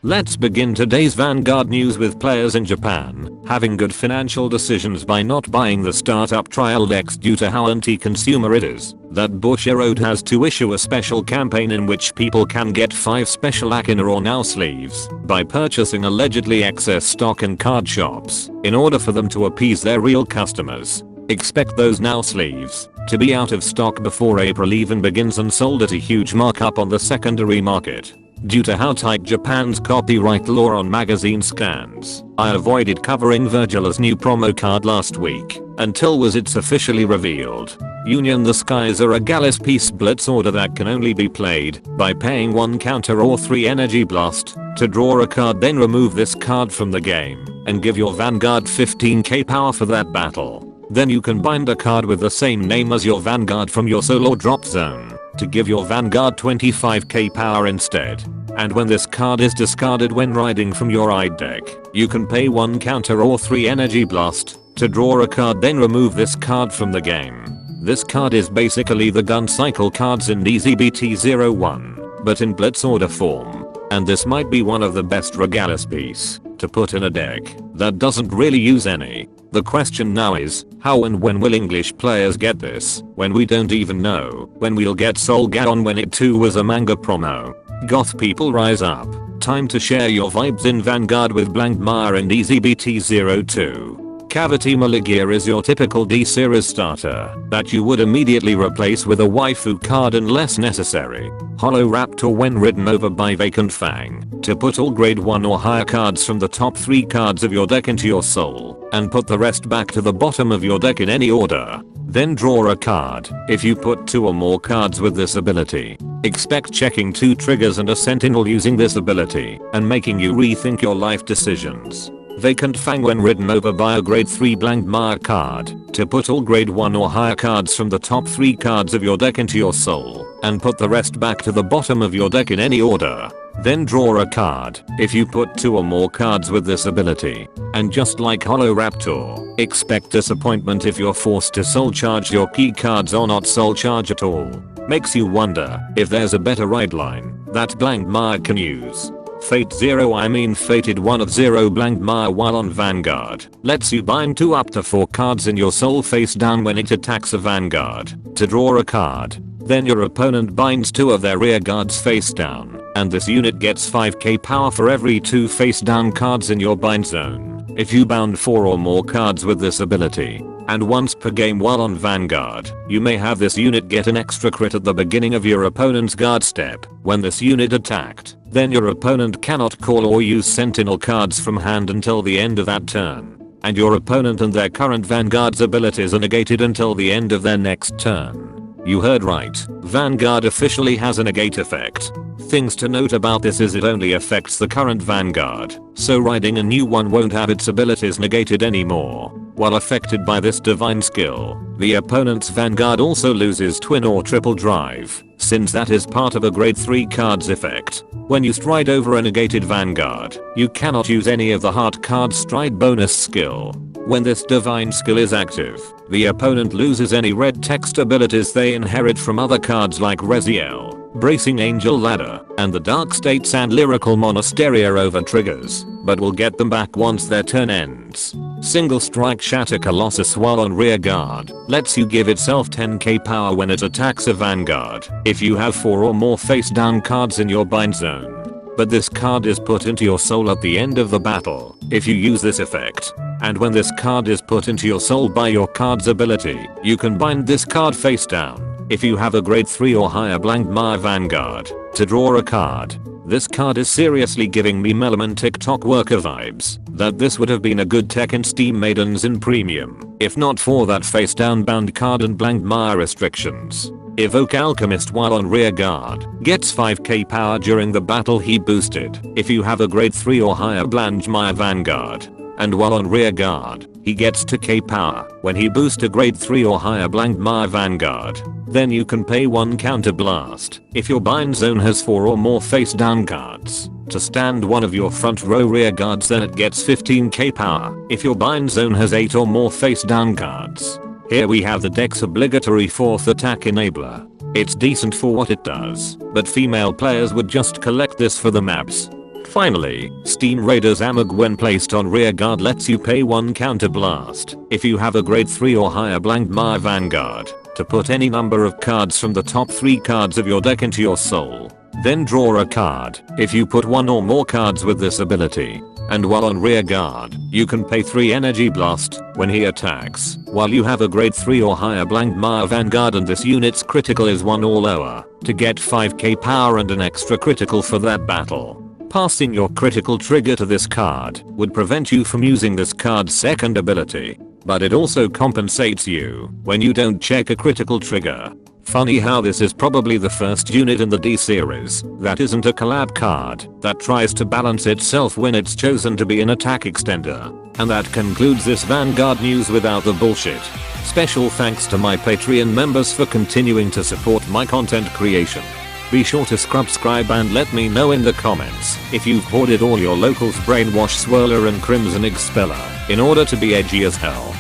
Let's begin today's Vanguard news with players in Japan having good financial decisions by not buying the startup trial decks due to how anti-consumer it is. That Bushiroad has to issue a special campaign in which people can get 5 special Akina or Now sleeves by purchasing allegedly excess stock in card shops in order for them to appease their real customers. Expect those Now sleeves to be out of stock before April even begins and sold at a huge markup on the secondary market. Due to how tight Japan's copyright law on magazine scans, I avoided covering Virgila's new promo card last week until it's officially revealed. Union the Skies are a Gallus piece Blitz order that can only be played by paying 1 counter or 3 energy blast to draw a card, then remove this card from the game and give your Vanguard 15k power for that battle. Then you can bind a card with the same name as your Vanguard from your solo drop zone to give your Vanguard 25k power instead. And when this card is discarded when riding from your ide deck, you can pay 1 counter or 3 energy blast to draw a card, then remove this card from the game. This card is basically the gun cycle cards in DZBT01, but in Blitz order form. And this might be one of the best Regalis piece to put in a deck that doesn't really use any. The question now is, how and when will English players get this, when we don't even know when we'll get Soul Gaon when it too was a manga promo. Goth people rise up. Time to share your vibes in Vanguard with BlandM and DZBT02. Cavity Maligia is your typical D-series starter that you would immediately replace with a waifu card unless necessary. Hollow Raptor when ridden over by Vacant Fang to put all grade 1 or higher cards from the top 3 cards of your deck into your soul and put the rest back to the bottom of your deck in any order. Then draw a card if you put 2 or more cards with this ability. Expect checking 2 triggers and a sentinel using this ability and making you rethink your life decisions. Vacant Fang when ridden over by a grade 3 BlandM card to put all grade 1 or higher cards from the top 3 cards of your deck into your soul and put the rest back to the bottom of your deck in any order. Then draw a card if you put 2 or more cards with this ability. And just like Hollow Raptor, expect disappointment if you're forced to soul charge your key cards or not soul charge at all. Makes you wonder if there's a better ride line that BlandM can use. Fate 0 Fated 1 of 0 BlandM while on Vanguard lets you bind 2 up to 4 cards in your soul face down when it attacks a Vanguard to draw a card. Then your opponent binds 2 of their rear guards face down and this unit gets 5k power for every 2 face down cards in your bind zone if you bound 4 or more cards with this ability. And once per game while on Vanguard, you may have this unit get an extra crit at the beginning of your opponent's guard step when this unit attacked. Then your opponent cannot call or use sentinel cards from hand until the end of that turn. And your opponent and their current Vanguard's abilities are negated until the end of their next turn. You heard right, Vanguard officially has a negate effect. Things to note about this is it only affects the current Vanguard, so riding a new one won't have its abilities negated anymore. While affected by this divine skill, the opponent's Vanguard also loses twin or triple drive, since that is part of a grade 3 card's effect. When you stride over a negated Vanguard, you cannot use any of the heart card's stride bonus skill. When this divine skill is active, the opponent loses any red text abilities they inherit from other cards like Reziel, Bracing Angel Ladder, and the Dark States and Lyrical Monasteria over triggers, but will get them back once their turn ends. Single Strike Shatter Colossus while on rear guard lets you give itself 10k power when it attacks a Vanguard if you have 4 or more face down cards in your bind zone. But this card is put into your soul at the end of the battle if you use this effect. And when this card is put into your soul by your card's ability, you can bind this card face down if you have a grade 3 or higher BlandM Vanguard to draw a card. This card is seriously giving me Meloman TikTok worker vibes that this would have been a good tech in Steam Maidens in Premium if not for that face down bound card and BlandM restrictions. Evoke Alchemist while on rear guard gets 5k power during the battle he boosted if you have a grade 3 or higher BlandM Vanguard. And while on rear guard, he gets 2k power when he boosts a grade 3 or higher BlandM Vanguard. Then you can pay 1 counter blast if your bind zone has 4 or more face down cards to stand one of your front row rear guards, then it gets 15k power if your bind zone has 8 or more face down cards. Here we have the deck's obligatory 4th attack enabler. It's decent for what it does, but female players would just collect this for the maps. Finally, Steam Raiders Amog when placed on rear guard lets you pay 1 counter blast if you have a grade 3 or higher BlandM Vanguard to put any number of cards from the top 3 cards of your deck into your soul. Then draw a card if you put 1 or more cards with this ability. And while on rear guard, you can pay 3 energy blast when he attacks while you have a grade 3 or higher BlandM Vanguard and this unit's critical is 1 or lower to get 5k power and an extra critical for that battle. Passing your critical trigger to this card would prevent you from using this card's second ability, but it also compensates you when you don't check a critical trigger. Funny how this is probably the first unit in the D series that isn't a collab card that tries to balance itself when it's chosen to be an attack extender. And that concludes this Vanguard news without the bullshit. Special thanks to my Patreon members for continuing to support my content creation. Be sure to subscribe and let me know in the comments if you've hoarded all your locals Brainwash Swirler and Crimson Expeller in order to be edgy as hell.